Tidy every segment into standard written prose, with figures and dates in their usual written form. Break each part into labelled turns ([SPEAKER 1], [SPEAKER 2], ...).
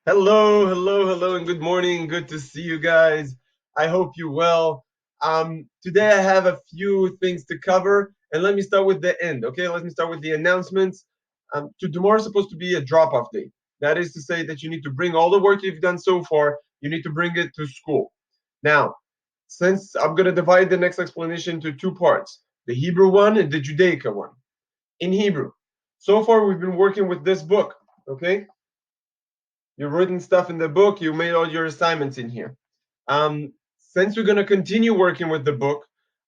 [SPEAKER 1] Hello, hello, hello, and good morning. Good to see you guys. I hope you're well. Today I have a few things to cover, and let me start with the end. Okay, let me start with the announcements. Tomorrow is supposed to be a drop-off day. That is to say that you need to bring all the work you've done so far. You need to bring it to school. Now, since I'm going to divide the next explanation into two parts, the Hebrew one and the Judaica one. In Hebrew, so far we've been working with this book. Okay, you've written stuff in the book. You made all your assignments in here. Since we're going to continue working with the book,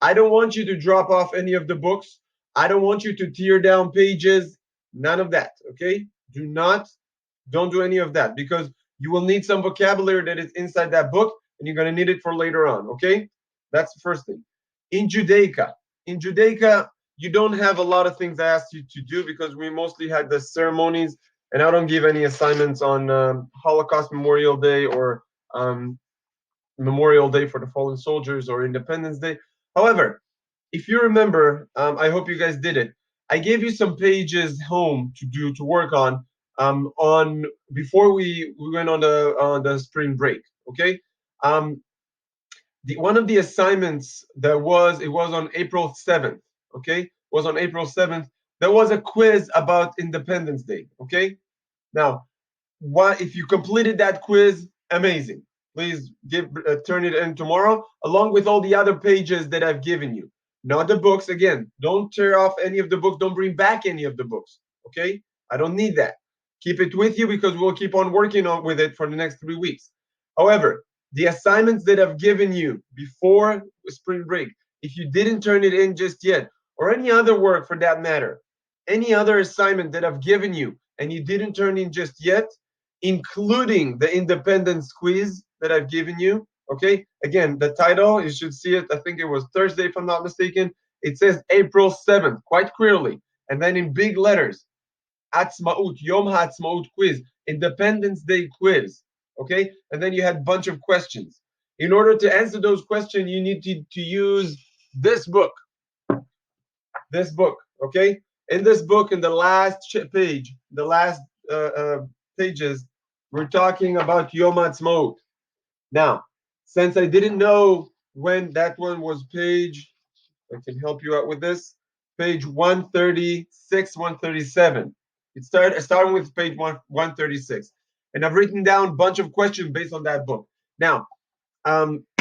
[SPEAKER 1] I don't want you to drop off any of the books. I don't want you to tear down pages. None of that. Okay? Don't do any of that because you will need some vocabulary that is inside that book and you're going to need it for later on. Okay? That's the first thing. In Judaica, you don't have a lot of things I asked you to do because we mostly had the ceremonies and I don't give any assignments on Holocaust Memorial Day or um, Memorial Day for the fallen soldiers or Independence Day. However, if you remember, I hope you guys did it. I gave you some pages home to work on before we went on the spring break. Okay, um, one of the assignments it was on April 7th. Okay, was on April 7th. There was a quiz about Independence Day. Okay, now what if you completed that quiz? Amazing. Please turn it in tomorrow, along with all the other pages that I've given you. Not the books. Again, don't tear off any of the books. Don't bring back any of the books. Okay? I don't need that. Keep it with you because we'll keep on working on with it for the next 3 weeks. However, the assignments that I've given you before spring break, if you didn't turn it in just yet, or any other work for that matter, any other assignment that I've given you and you didn't turn in just yet, including the independence quiz that I've given you. Okay, again, the title, you should see it. I think it was Thursday, if I'm not mistaken. It says April 7th, quite clearly. And then in big letters, Atzmaut, Yom HaAtzmaut quiz, Independence Day quiz. Okay, and then you had a bunch of questions. In order to answer those questions, you need to use this book. This book, okay? In this book, in the last page, the last pages, we're talking about Yom Ha'atzmaut. Now, since I didn't know when that one was page, I can help you out with this. Page 136, 137. Starting with page 136. And I've written down a bunch of questions based on that book. Now,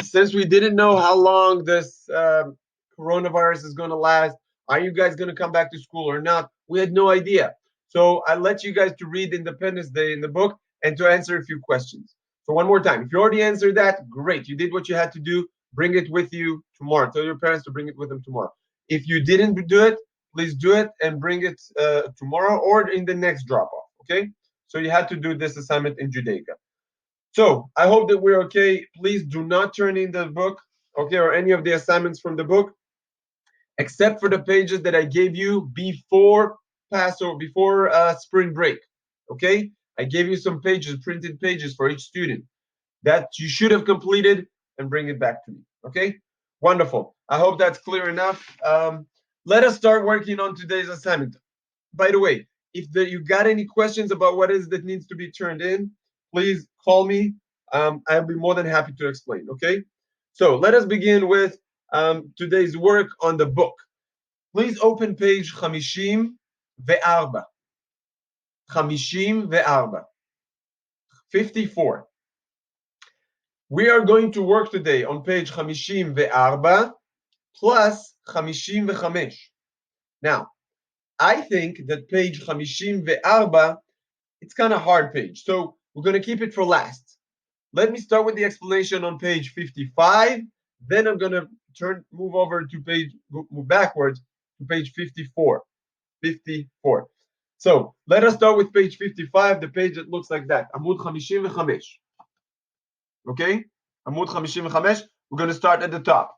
[SPEAKER 1] since we didn't know how long this coronavirus is going to last, are you guys going to come back to school or not? We had no idea. So I let you guys to read Independence Day in the book and to answer a few questions. So one more time, if you already answered that, great. You did what you had to do. Bring it with you tomorrow. Tell your parents to bring it with them tomorrow. If you didn't do it, please do it and bring it tomorrow or in the next drop off. Okay? So you had to do this assignment in Judaica. So I hope that we're okay. Please do not turn in the book, okay, or any of the assignments from the book, except for the pages that I gave you before Passover, before spring break. Okay, I gave you some pages, printed pages for each student that you should have completed and bring it back to me. Okay, wonderful. I hope that's clear enough. Let us start working on today's assignment. By the way, if you got any questions about what is that needs to be turned in, please call me. I'll be more than happy to explain. Okay. So let us begin with today's work on the book. Please open page 54. 54. 54. We are going to work today on page 54 plus 55. Now, I think that page 54, it's kind of hard page. So we're going to keep it for last. Let me start with the explanation on page 55. Then I'm going to move backwards to page 54. 54. So let us start with page 55, the page that looks like that. Amud 55. Okay? Amud 55. We're going to start at the top.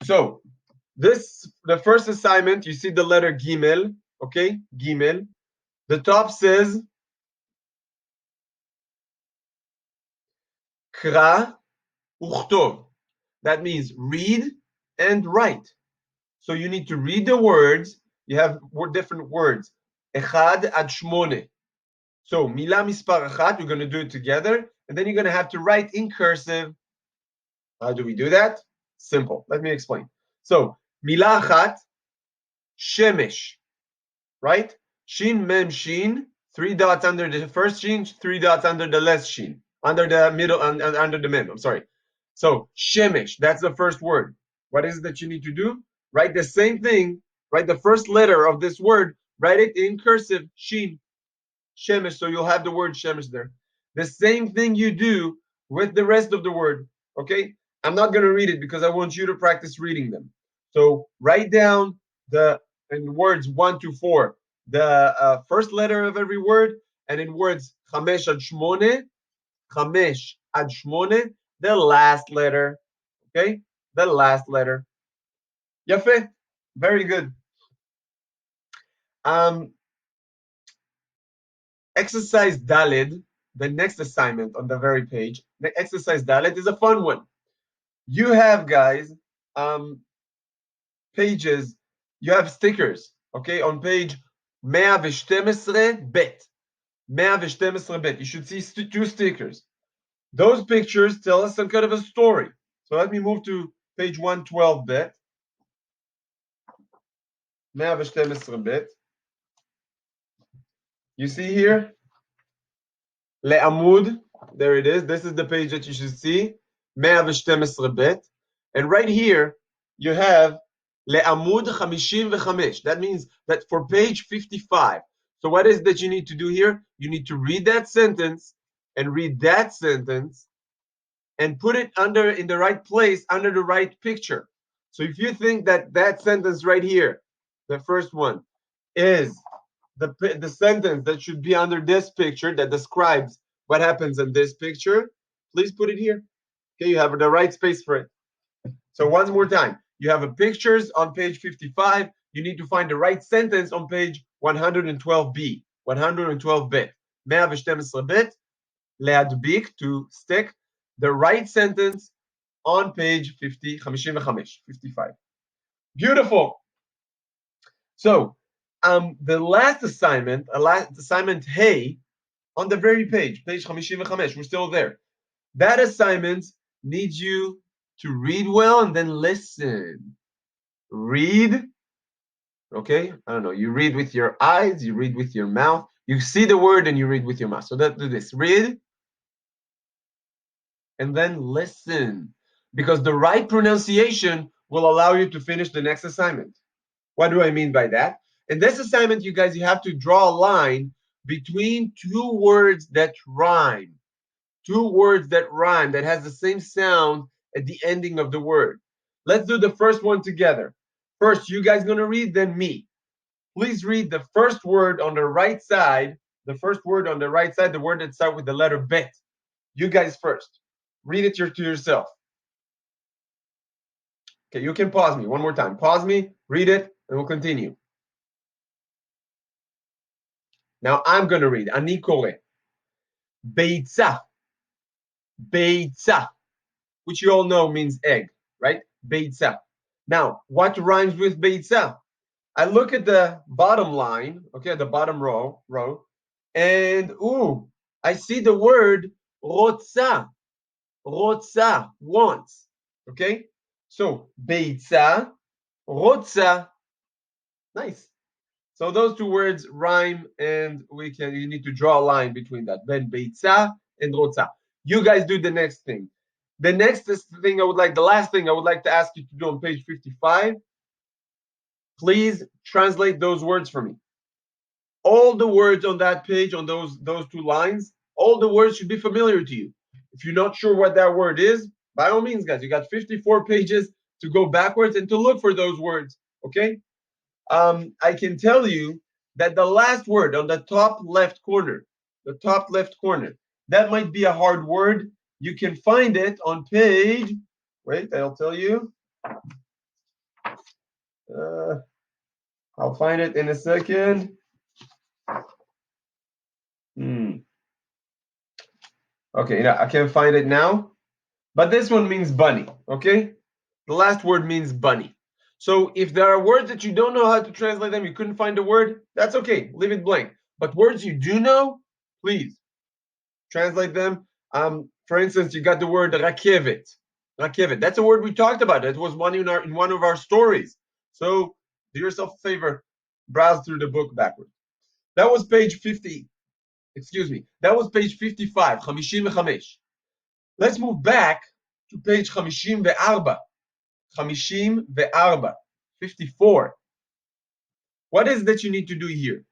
[SPEAKER 1] So the first assignment, you see the letter Gimel. Okay? Gimel. The top says Kra Uchtov. That means read and write. So you need to read the words. You have different words. Echad ad shmone. So mila mispar achat, we're going to do it together, and then you're going to have to write in cursive. How do we do that? Simple. Let me explain. So mila achat, shemesh, right? Shin mem shin, 3 dots under the first shin, 3 dots under the last shin, under the middle, under the mem. I'm sorry. So shemesh, that's the first word. What is it that you need to do? Write the same thing. Write the first letter of this word. Write it in cursive, shin, shemesh. So you'll have the word shemesh there. The same thing you do with the rest of the word. Okay. I'm not going to read it because I want you to practice reading them. So write down the in words 1 to 4 the first letter of every word, and in words chamesh ad shmone, the last letter. Okay, the last letter. Yafe, very good. Exercise Dalid, the next assignment on the very page. The exercise Dalid is a fun one. You have, guys, pages. You have stickers. Okay, on page 112 bet. 112 bet. You should see 2 stickers. Those pictures tell us some kind of a story. So let me move to page 112 bet. 112 bet. You see here? Le'amud. There it is. This is the page that you should see. 112 bet. And right here, you have Le'amud 55. That means that for page 55. So what is that you need to do here? You need to read that sentence and read that sentence and put it in the right place, under the right picture. So if you think that that sentence right here, the first one, is the sentence that should be under this picture that describes what happens in this picture, please put it here. Okay, you have the right space for it. So once more time, you have a pictures on page 55. You need to find the right sentence on page 112b, 112 bit. 112 bit, להדביק, to stick the right sentence on page 55. Beautiful. So the last assignment, hey, on the very page 55, we're still there. That assignment needs you to read well and then listen. Read, okay? I don't know. You read with your eyes, you read with your mouth. You see the word and you read with your mouth. So let's do this. Read and then listen, because the right pronunciation will allow you to finish the next assignment. What do I mean by that? In this assignment, you guys, you have to draw a line between 2 words that rhyme. 2 words that rhyme, that has the same sound at the ending of the word. Let's do the first one together. First, you guys going to read, then me. Please read the first word on the right side. The first word on the right side, the word that starts with the letter bet. You guys first. Read it to yourself. Okay, you can pause me one more time. Pause me, read it, and we'll continue. Now I'm going to read. Ani kore. Beitza. Beitza. Which you all know means egg, right? Beitza. Now, what rhymes with beitza? I look at the bottom line, okay, the bottom row, and ooh, I see the word rotza. Rotza, wants. Okay? So, beitza, rotza. Nice. So those 2 words rhyme, and you need to draw a line between that. Ben beitza and rotza. You guys do the next thing. The last thing I would like to ask you to do on page 55, please translate those words for me. All the words on that page, on those 2 lines, all the words should be familiar to you. If you're not sure what that word is, by all means, guys, you got 54 pages to go backwards and to look for those words, okay? I can tell you that the last word on the top left corner, that might be a hard word. You can find it on page, wait, I'll tell you. I'll find it in a second. Okay, I can't find it now. But this one means bunny, okay? The last word means bunny. So if there are words that you don't know how to translate them, you couldn't find a word, that's okay. Leave it blank. But words you do know, Please translate them. For instance, you got the word rakevet. Rakevet. That's a word we talked about. It was one in one of our stories. So do yourself a favor, browse through the book backwards. That was page 50. Excuse me. That was page 55. 55. Let's move back to page 54. 54. 54. What is that you need to do here?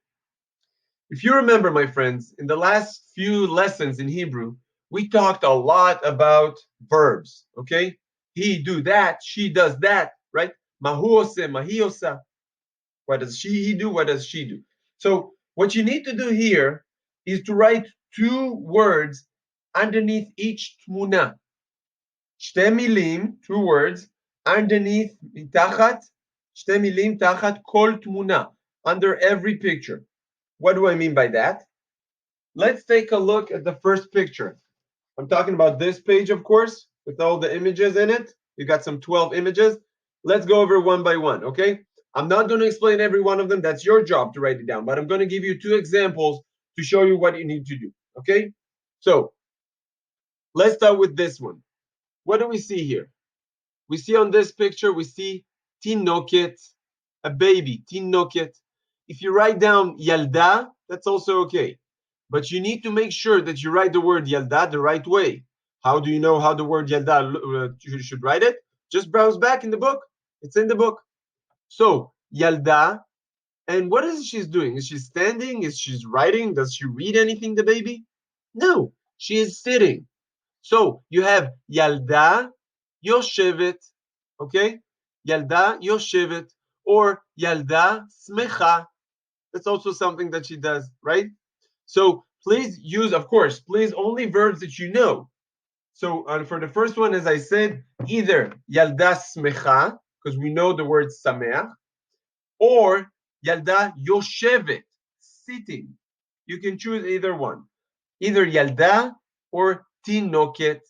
[SPEAKER 1] If you remember, my friends, in the last few lessons in Hebrew, we talked a lot about verbs, okay? He do that, she does that, right? Mahu ose, mahi osa. What does he do? What does she do? So what you need to do here is to write two words underneath each tmuna. Shte milim, two words, underneath, tachat, shte milim tachat kol tmuna, under every picture. What do I mean by that? Let's take a look at the first picture. I'm talking about this page, of course, with all the images in it. You got some 12 images. Let's go over one by one, okay? I'm not going to explain every one of them. That's your job to write it down. But I'm going to give you two examples to show you what you need to do, okay? So let's start with this one. What do we see here? We see on this picture, we see tinoket, a baby, tinoket. If you write down yalda, that's also okay. But you need to make sure that you write the word yalda the right way. How do you know how the word yalda you should write it? Just browse back in the book. It's in the book. So yalda, and what is she doing? Is she standing? Is she writing? Does she read anything, the baby? No, she is sitting. So you have yalda yoshevet, okay? Yalda yoshevet, or yalda smecha. That's also something that she does, right? So please use, of course, please only verbs that you know. So for the first one, as I said, either yalda smecha, because we know the word sameach, or yalda yoshevet, sitting. You can choose either one. Either yalda or tinoket,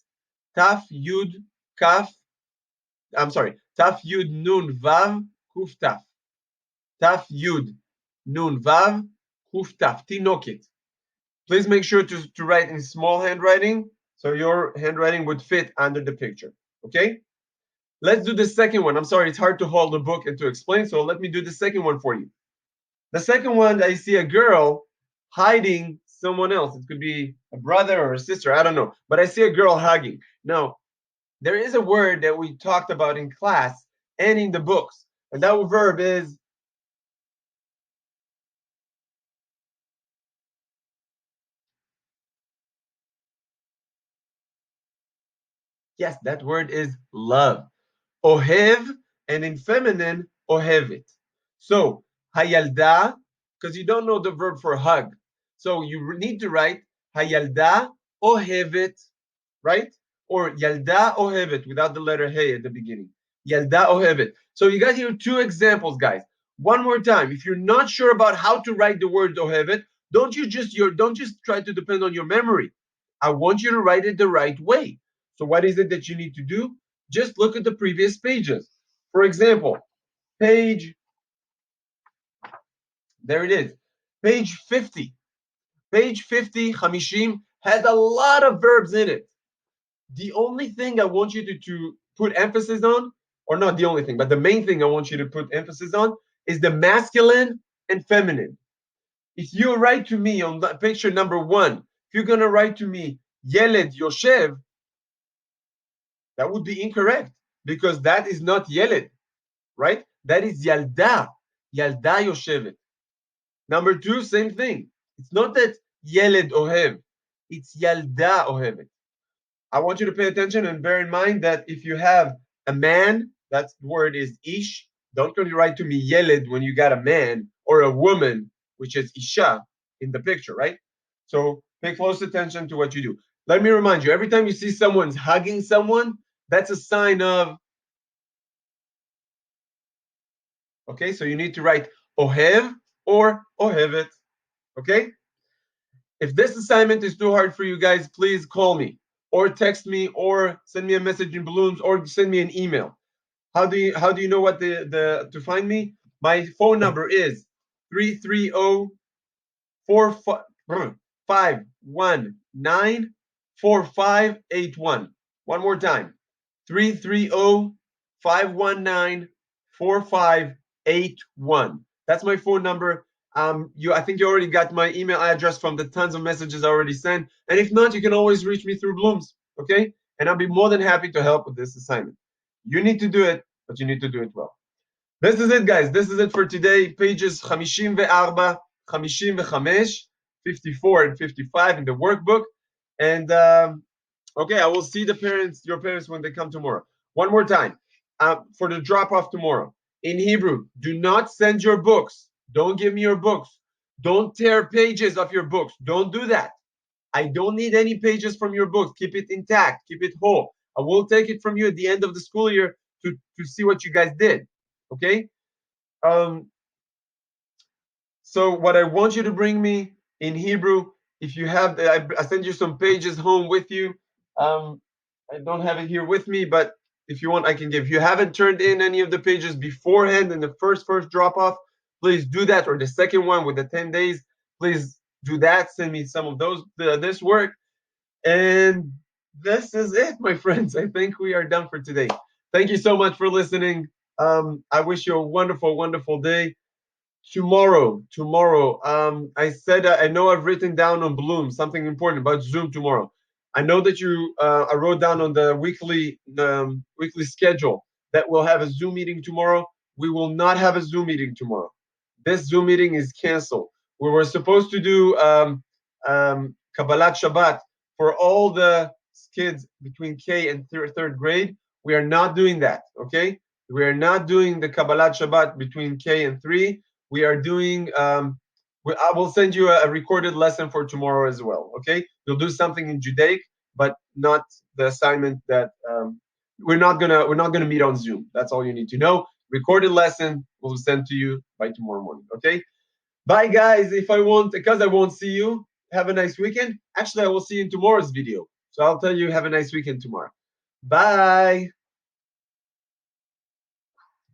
[SPEAKER 1] taf yud kaf, I'm sorry, taf yud nun vav kuf taf. Taf yud nun vav kuf taf, tinoket. Please make sure to write in small handwriting so your handwriting would fit under the picture. Okay? Let's do the second one. I'm sorry, it's hard to hold the book and to explain, so let me do the second one for you. The second one, I see a girl hiding someone else. It could be a brother or a sister, I don't know. But I see a girl hugging. Now, there is a word that we talked about in class and in the books, and that verb is yes, that word is love. Ohev, and in feminine, ohevet. So, hayalda, because you don't know the verb for hug. So you need to write hayalda ohevet, right? Or yalda ohevet without the letter hey at the beginning. Yalda ohevet. So you got here two examples, guys. One more time. If you're not sure about how to write the word ohevet, don't just try to depend on your memory. I want you to write it the right way. So what is it that you need to do? Just look at the previous pages. For example, page, there it is, page 50. Page 50, Hamishim, has a lot of verbs in it. The only thing I want you to put emphasis on, or not the only thing, but the main thing I want you to put emphasis on is the masculine and feminine. If you write to me on picture number 1, if you're going to write to me, Yeled Yoshev, that would be incorrect because that is not Yeled, right? That is Yalda. Yalda Yoshevet. Number 2, same thing. It's not that Yeled Ohev, it's Yalda Ohevet. I want you to pay attention and bear in mind that if you have a man, that word is ish. Don't only write to me Yeled when you got a man, or a woman, which is isha in the picture, right? So pay close attention to what you do. Let me remind you, every time you see someone's hugging someone, that's a sign of, okay, so you need to write ohev or ohevet, okay? If this assignment is too hard for you guys, please call me or text me or send me a message in balloons or send me an email. How do you know what to find me? My phone number is 330 330-519-4581. One more time. 330-519-4581. That's my phone number. I think you already got my email address from the tons of messages I already sent. And if not, you can always reach me through Blooms, okay? And I'll be more than happy to help with this assignment. You need to do it, but you need to do it well. This is it, guys. This is it for today. Pages 54, 55, 54, and 55 in the workbook. And okay, I will see your parents when they come tomorrow. One more time for the drop off tomorrow. In Hebrew, do not send your books. Don't give me your books. Don't tear pages of your books. Don't do that. I don't need any pages from your books. Keep it intact. Keep it whole. I will take it from you at the end of the school year to see what you guys did. Okay? Um, so what I want you to bring me in Hebrew, if you have, I send you some pages home with you. I don't have it here with me, but if you want, I can give. If you haven't turned in any of the pages beforehand in the first drop off, please do that. Or the second one with the 10 days, please do that. Send me some of those, this work. And this is it, my friends. I think we are done for today. Thank you so much for listening. I wish you a wonderful, wonderful day. Tomorrow. I said I know I've written down on Bloom something important about Zoom tomorrow. I know that I wrote down on the weekly schedule that we'll have a Zoom meeting tomorrow. We will not have a Zoom meeting tomorrow. This Zoom meeting is canceled. We were supposed to do Kabbalat Shabbat for all the kids between K and third grade. We are not doing that. Okay, we are not doing the Kabbalat Shabbat between K and 3. We are doing I will send you a recorded lesson for tomorrow as well. Okay, you'll do something in Judaic, but not the assignment that we're not gonna meet on Zoom. That's all you need to know. Recorded lesson will send to you by tomorrow morning. Okay, bye guys. Because I won't see you, have a nice weekend. Actually, I will see you in tomorrow's video, so I'll tell you have a nice weekend tomorrow. Bye.